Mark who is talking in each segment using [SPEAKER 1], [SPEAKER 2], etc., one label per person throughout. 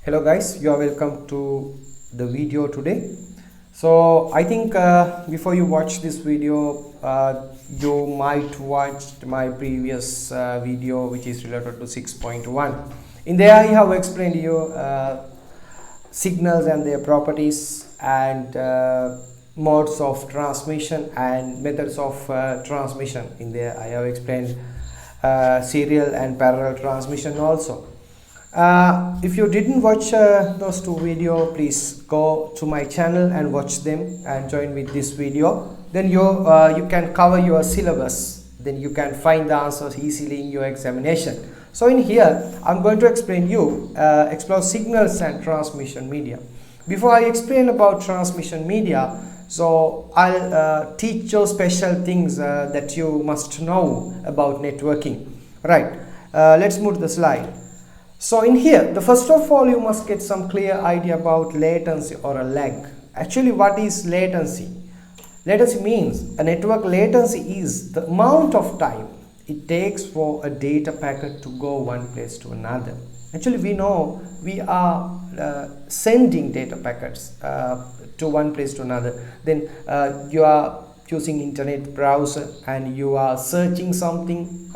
[SPEAKER 1] Hello guys, you are welcome to the video today. So I think before you watch this video, you might watch my previous video which is related to 6.1. In there I have explained you signals and their properties and modes of transmission and methods of transmission. In there I have explained serial and parallel transmission also. If you didn't watch those two videos, please go to my channel and watch them and join with this video. Then you can cover your syllabus. Then you can find the answers easily in your examination. So in here, I'm going to explore signals and transmission media. Before I explain about transmission media, so I'll teach you special things that you must know about networking. Right? Let's move to the slide. So in here, the first of all, you must get some clear idea about latency or a lag. Actually, what is latency? Latency means a network latency is the amount of time it takes for a data packet to go one place to another. Actually, we know we are sending data packets to one place to another. Then you are using internet browser and you are searching something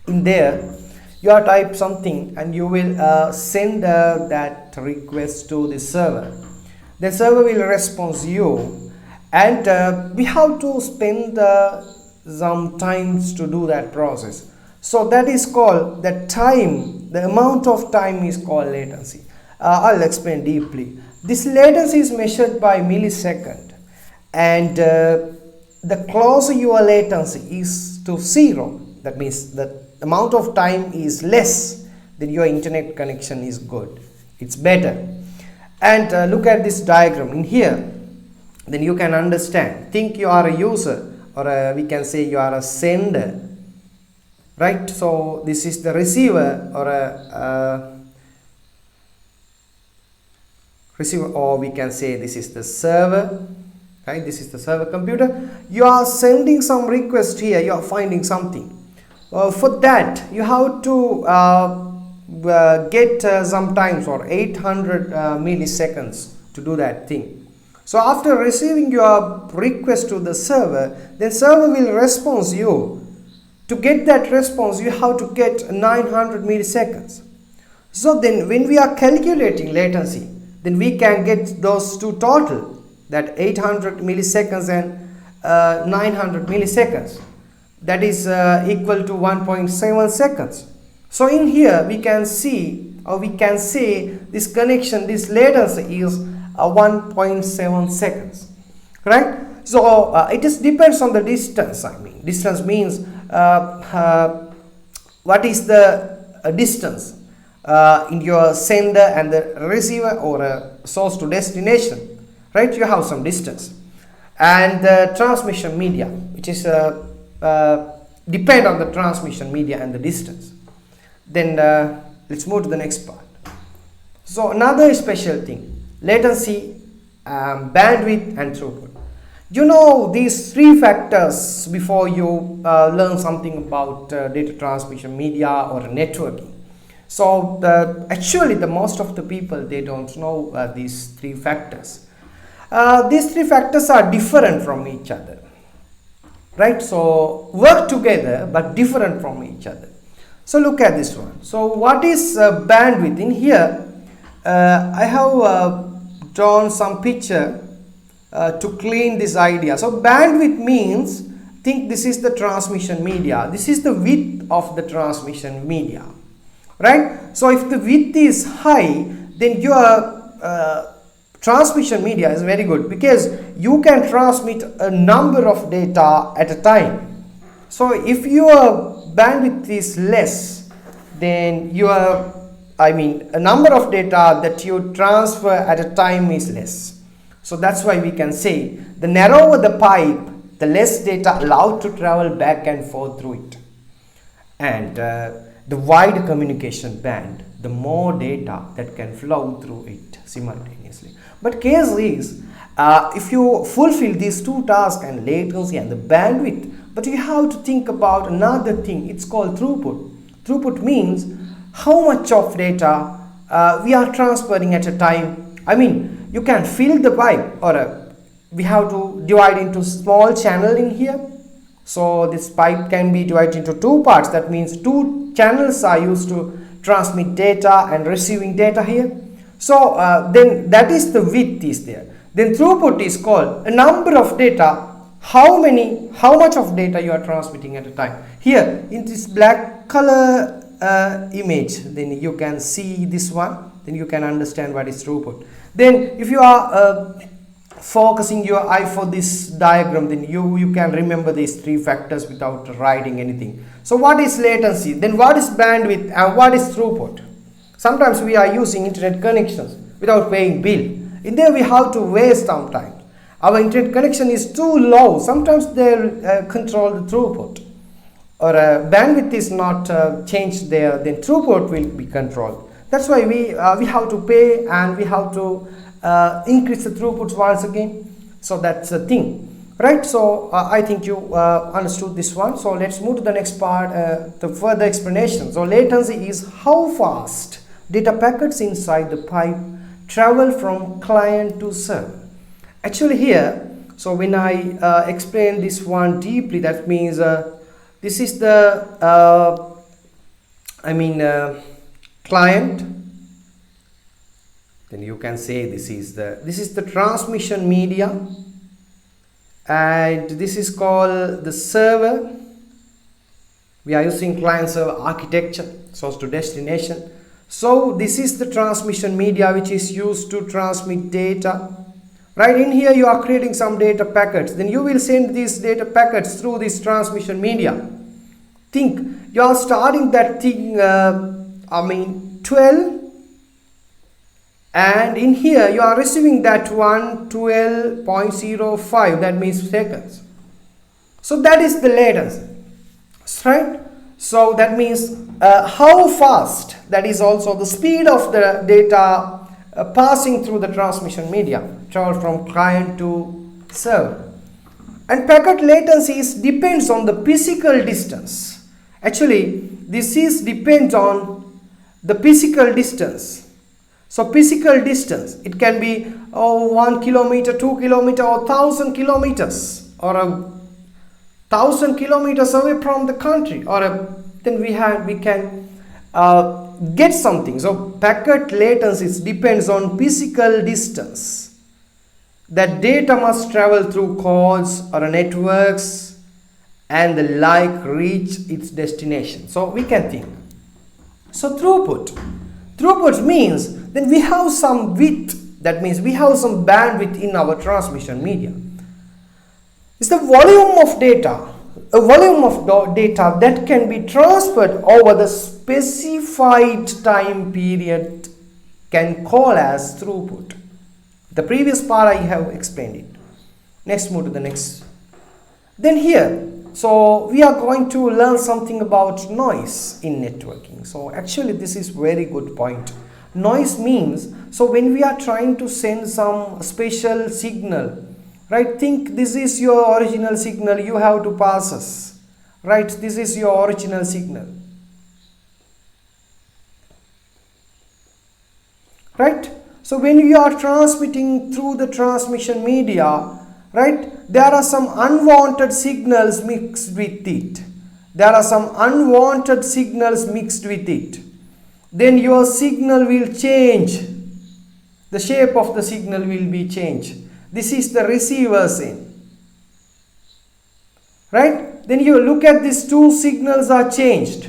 [SPEAKER 1] in there. You are type something and you will send that request to the server. The server will respond to you, and we have to spend some times to do that process. So that is called the time. The amount of time is called latency. I'll explain deeply. This latency is measured by millisecond, and the closer your latency is to zero, that means that amount of time is less, then your internet connection is good, it's better. And look at this diagram in here, then you can understand. Think you are a user, or we can say you are a sender, right? So this is the receiver, or a receiver, or we can say this is the server, right? This is the server computer. You are sending some request here, you are finding something. For that you have to get some times, or 800 milliseconds to do that thing. So after receiving your request to the server, then server will respond you. To get that response, you have to get 900 milliseconds. So then when we are calculating latency, then we can get those two total, that 800 milliseconds and 900 milliseconds. That is equal to 1.7 seconds. So in here we can see, or we can say, this connection, this latency is 1.7 seconds, right? So it is depends on the distance. I mean, distance means what is the distance in your sender and the receiver, or a source to destination, right? You have some distance. And the transmission media, which is depend on the transmission media and the distance. Then let's move to the next part. So another special thing, latency, bandwidth and throughput. You know these three factors before you learn something about data transmission media or networking. So actually the most of the people, they don't know these three factors. These three factors are different from each other, right? So work together but different from each other. So look at this one. So what is bandwidth? In here I have drawn some picture to clean this idea. So bandwidth means, think this is the transmission media, this is the width of the transmission media, right? So if the width is high, then your transmission media is very good, because you can transmit a number of data at a time. So if your bandwidth is less, then your, a number of data that you transfer at a time is less. So that's why we can say the narrower the pipe, the less data allowed to travel back and forth through it. And the wider communication band, the more data that can flow through it simultaneously. But case is, if you fulfill these two tasks, and latency and the bandwidth, but you have to think about another thing, it's called throughput. Throughput means how much of data we are transferring at a time. I mean, you can fill the pipe, or we have to divide into small channel in here. So this pipe can be divided into two parts. That means two channels are used to transmit data and receiving data here. So then that is the width is there. Then throughput is called a number of data, how much of data you are transmitting at a time. Here in this black color image, then you can see this one, then you can understand what is throughput. Then if you are focusing your eye for this diagram, then you can remember these three factors without writing anything. So what is latency, then what is bandwidth, and what is throughput? Sometimes we are using internet connections without paying bill. In there we have to waste some time. Our internet connection is too low. Sometimes they control the throughput, or bandwidth is not changed there, then throughput will be controlled. That's why we have to pay, and we have to increase the throughputs once again. So that's the thing, right? So I think you understood this one. So let's move to the next part, the further explanation. So latency is how fast data packets inside the pipe travel from client to server. Actually here, so when I explain this one deeply, that means this is the client. Then you can say this is the transmission media, and this is called the server. We are using client server architecture, source to destination. So this is the transmission media which is used to transmit data. Right, in here you are creating some data packets, then you will send these data packets through this transmission media. Think, you are starting that thing 12, and in here you are receiving that one 12.05, that means seconds. So that is the latency, right? So that means how fast, that is also the speed of the data passing through the transmission media, travel from client to server. And packet latency depends on the physical distance. Actually, this depends on the physical distance. So physical distance, it can be 1 kilometer, 2 kilometer, or 1,000 kilometers, or 1,000 kilometers away from the country, or then we can get something. So packet latency depends on physical distance. That data must travel through cords or networks and the like reach its destination. So we can think. So throughput means then we have some width, that means we have some bandwidth in our transmission media. It's the volume of data, a volume of data that can be transferred over the specified time period can call as throughput. The previous part I have explained it. Next, move to the next. Then here, so we are going to learn something about noise in networking. So actually this is very good point. Noise means, so when we are trying to send some special signal, right, think this is your original signal, you have to pass us, right, this is your original signal, right. So when you are transmitting through the transmission media, right, there are some unwanted signals mixed with it. Then your signal will change. The shape of the signal will be changed. This is the receiver's end. Right? Then you look at these two signals are changed.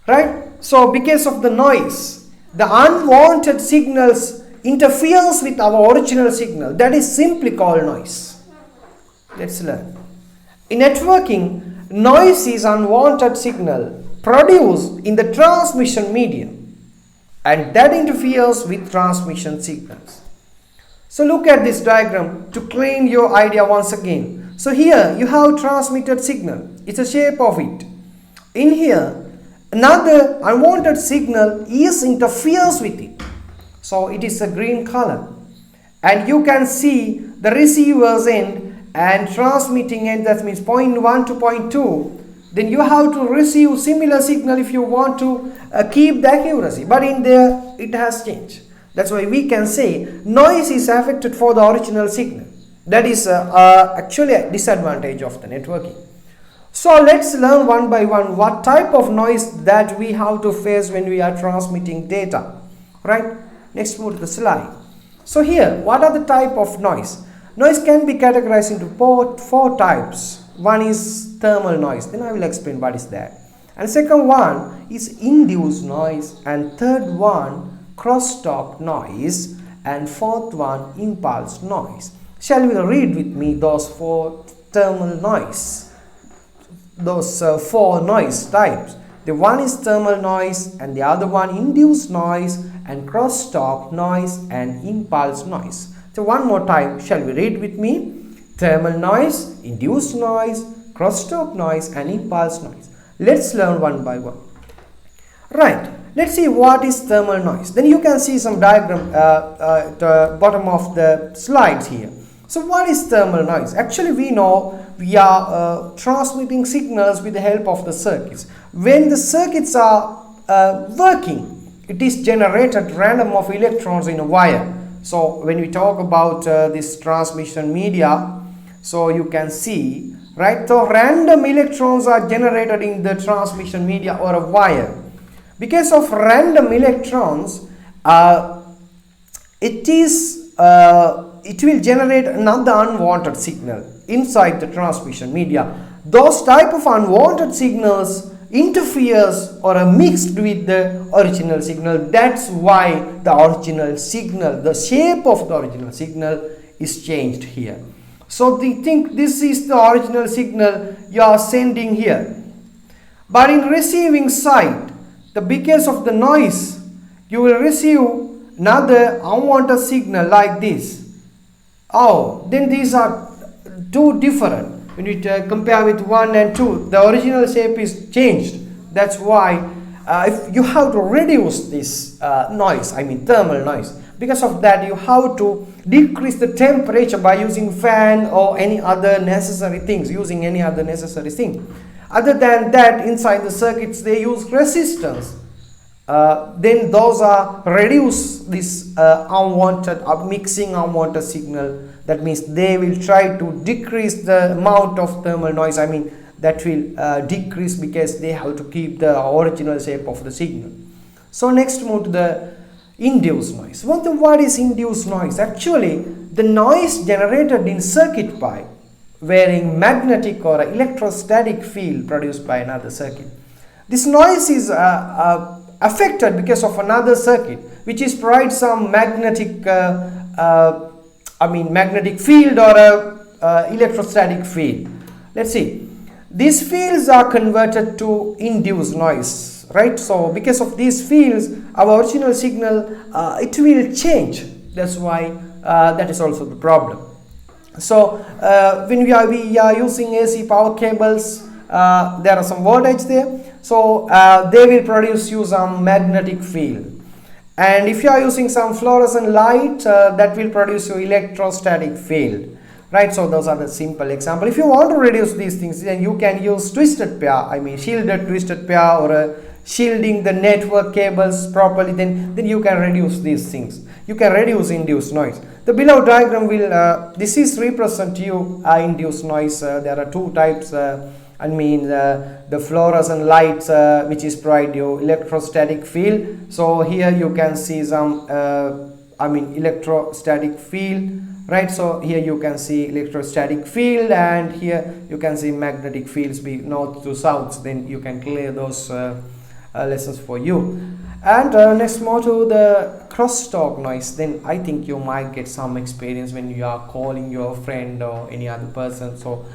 [SPEAKER 1] Right? So because of the noise, the unwanted signals interferes with our original signal. That is simply called noise. Let's learn. In networking, noise is unwanted signal produced in the transmission medium, and that interferes with transmission signals. So look at this diagram to clean your idea once again. So here you have transmitted signal. It's a shape of it. In here, another unwanted signal interferes with it. So it is a green color. And you can see the receiver's end and transmitting end, that means point 1 to point 2. then you have to receive similar signal if you want to keep the accuracy, but in there it has changed. That's why we can say noise is affected for the original signal. That is actually a disadvantage of the networking. So let's learn one by one what type of noise that we have to face when we are transmitting data. Right? Next, move to the slide. So here, what are the type of noise? Noise can be categorized into four types. One is thermal noise. Then I will explain what is that. And second one is induced noise. And third one, crosstalk noise. And fourth one, impulse noise. Shall we read with me those four thermal noise? Those four noise types. The one is thermal noise, and the other one induced noise, and crosstalk noise, and impulse noise. So one more time, shall we read with me? Thermal noise, induced noise, crosstalk noise, and impulse noise. Let's learn one by one. Right, let's see what is thermal noise. Then you can see some diagram at the bottom of the slides here. So what is thermal noise? Actually, we know we are transmitting signals with the help of the circuits. When the circuits are working, it is generated random of electrons in a wire. So when we talk about this transmission media, so you can see, right, so random electrons are generated in the transmission media or a wire. Because of random electrons, it will generate another unwanted signal inside the transmission media. Those type of unwanted signals interferes or are mixed with the original signal. That's why the original signal, the shape of the original signal is changed here. So they think this is the original signal you are sending here. But in receiving side, because of the noise, you will receive another unwanted signal like this. Oh, then these are two different. When you compare with 1 and 2, the original shape is changed. That's why if you have to reduce this noise, I mean thermal noise. Because of that, you have to decrease the temperature by using fan or any other necessary things, using any other necessary thing. Other than that, inside the circuits, they use resistance. Then those are reduce this unwanted mixing unwanted signal. That means they will try to decrease the amount of thermal noise. I mean that will decrease because they have to keep the original shape of the signal. So next, move to the induced noise. What is induced noise? Actually, the noise generated in circuit pipe varying magnetic or electrostatic field produced by another circuit. This noise is affected because of another circuit which is provide some magnetic magnetic field or electrostatic field. Let's see, these fields are converted to induced noise, right? So because of these fields, our original signal it will change. That's why that is also the problem. So when we are using AC power cables, there are some voltage there, so they will produce you some magnetic field. And if you are using some fluorescent light, that will produce you electrostatic field, right? So those are the simple example. If you want to reduce these things, then you can use twisted pair, I mean shielded twisted pair, or shielding the network cables properly. Then you can reduce these things. You can reduce induced noise. The below diagram will this is represent you induced noise. There are two types. The fluorescent lights which is provide you electrostatic field. So here you can see some electrostatic field, right? So here you can see electrostatic field, and here you can see magnetic fields be north to south. Then you can clear those lessons for you. And next, more to the crosstalk noise. Then I think you might get some experience when you are calling your friend or any other person. So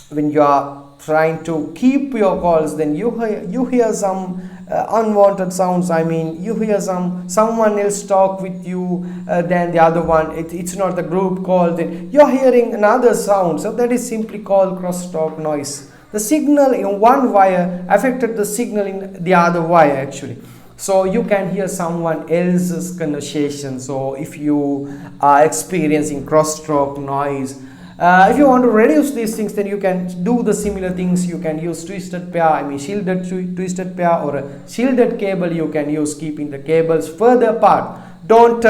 [SPEAKER 1] when you are trying to keep your calls, then you hear some unwanted sounds. I mean, you hear someone else talk with you, then the other one, it's not the group call, then you're hearing another sound. So that is simply called crosstalk noise. The signal in one wire affected the signal in the other wire actually. So you can hear someone else's conversation. So if you are experiencing crosstalk noise, If you want to reduce these things, then you can do the similar things. You can use twisted pair, I mean shielded twisted pair, or a shielded cable you can use, keeping the cables further apart. Don't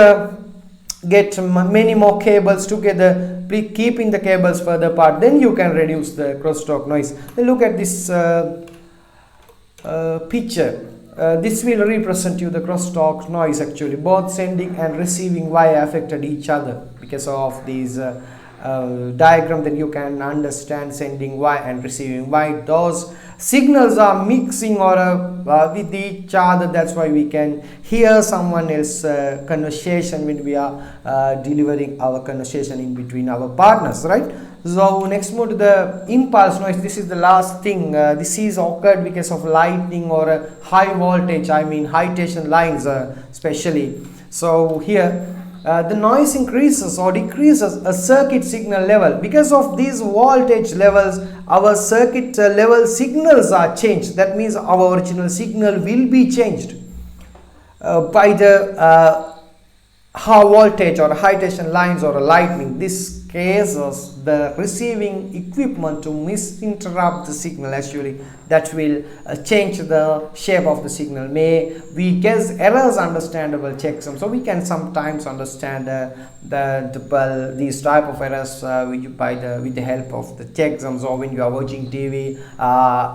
[SPEAKER 1] get many more cables together, keeping the cables further apart, then you can reduce the crosstalk noise. Then look at this picture. This will represent you the crosstalk noise. Actually, both sending and receiving wire affected each other because of these diagram. Then you can understand sending wire and receiving wire. Those signals are mixing or with each other. That's why we can hear someone else conversation when we are delivering our conversation in between our partners, right? So next move to the impulse noise. This is the last thing. This is occurred because of lightning or a high voltage, I mean high tension lines especially. So here the noise increases or decreases a circuit signal level. Because of these voltage levels, our circuit level signals are changed. That means our original signal will be changed by the high voltage or high tension lines or lightning. This causes the receiving equipment to misinterrupt the signal. Actually, that will change the shape of the signal. May we guess errors understandable checksum. So we can sometimes understand these type of errors with the help of the checksums, or when you are watching TV,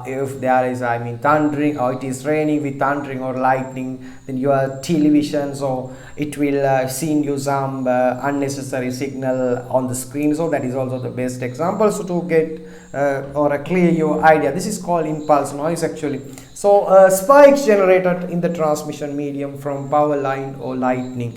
[SPEAKER 1] if there is, I mean, thundering, or it is raining with thundering or lightning, then your television, so it will send you some unnecessary signal on the screen. So that is also the best example, so to get or clear your idea. This is called impulse noise actually. So spikes generated in the transmission medium from power line or lightning.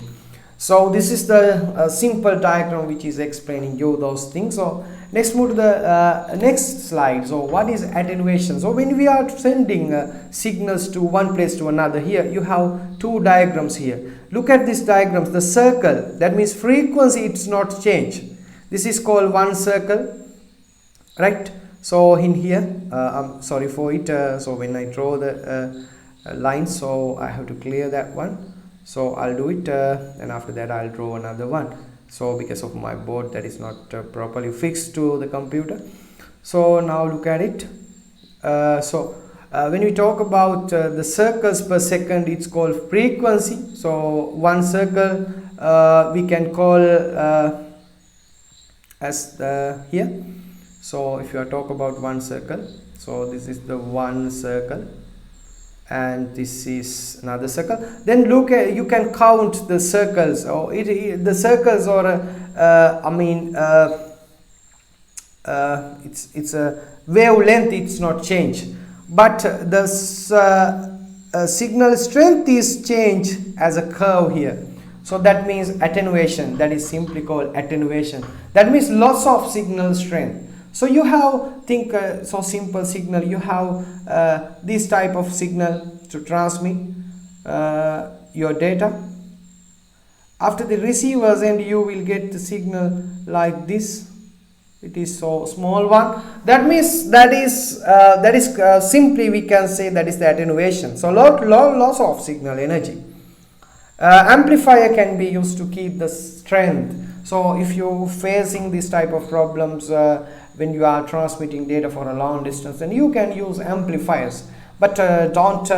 [SPEAKER 1] So this is the simple diagram which is explaining you those things. So next move to the next slide. So what is attenuation? So when we are sending signals to one place to another, here you have two diagrams here. Look at these diagrams. The circle, that means frequency, it's not change. This is called one circle, right? So in here, I'm sorry for it. So when I draw the line, so I have to clear that one. So I'll do it, and after that I'll draw another one. So because of my board that is not properly fixed to the computer. So now look at it. When we talk about the circles per second, it's called frequency. So one circle we can call as here. So if you are talk about one circle, so this is the one circle and this is another circle. Then look at, you can count the circles, or the circles, or it's a wavelength, it's not change, but the signal strength is changed as a curve here. So that means attenuation. That is simply called attenuation. That means loss of signal strength. So you have, think so simple signal, you have this type of signal to transmit your data. After the receiver's end, you will get the signal like this. It is so small one. That means that is simply we can say that is the attenuation. So loss of signal energy. Amplifier can be used to keep the strength. So if you facing this type of problems when you are transmitting data for a long distance, then you can use amplifiers. But don't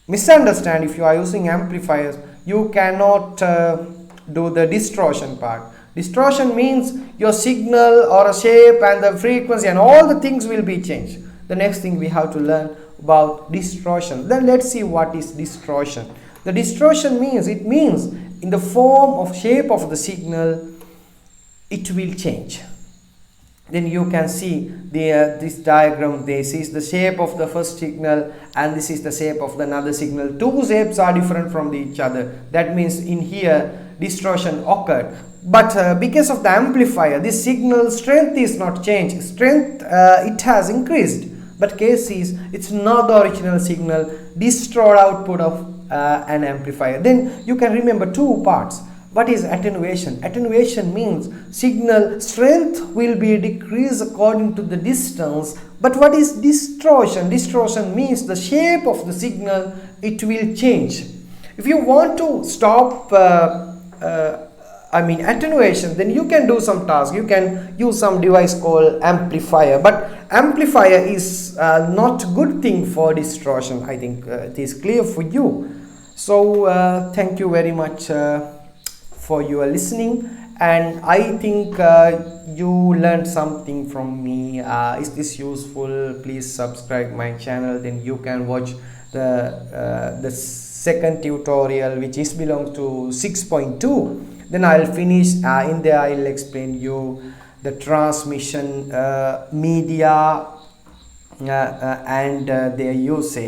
[SPEAKER 1] misunderstand, if you are using amplifiers, you cannot do the distortion part. Distortion means your signal or a shape and the frequency and all the things will be changed. The next thing we have to learn about distortion. Then let's see what is distortion. The distortion means, it means in the form of shape of the signal, it will change. Then you can see this diagram. This is the shape of the first signal and this is the shape of the another signal. Two shapes are different from each other. That means in here distortion occurred. But because of the amplifier, this signal strength is not changed. Strength it has increased. But case is, it's not the original signal, distorted output of an amplifier. Then you can remember two parts. What is attenuation? Attenuation means signal strength will be decreased according to the distance. But what is distortion? Distortion means the shape of the signal, it will change. If you want to stop I mean attenuation, then you can do some task. You can use some device called amplifier, but amplifier is not good thing for distortion. I think it is clear for you. So thank you very much for your listening, and I think you learned something from me. Is this useful? Please subscribe my channel, then you can watch the second tutorial, which is belongs to 6.2. Then I'll finish in there. I'll explain you the transmission media and their usage.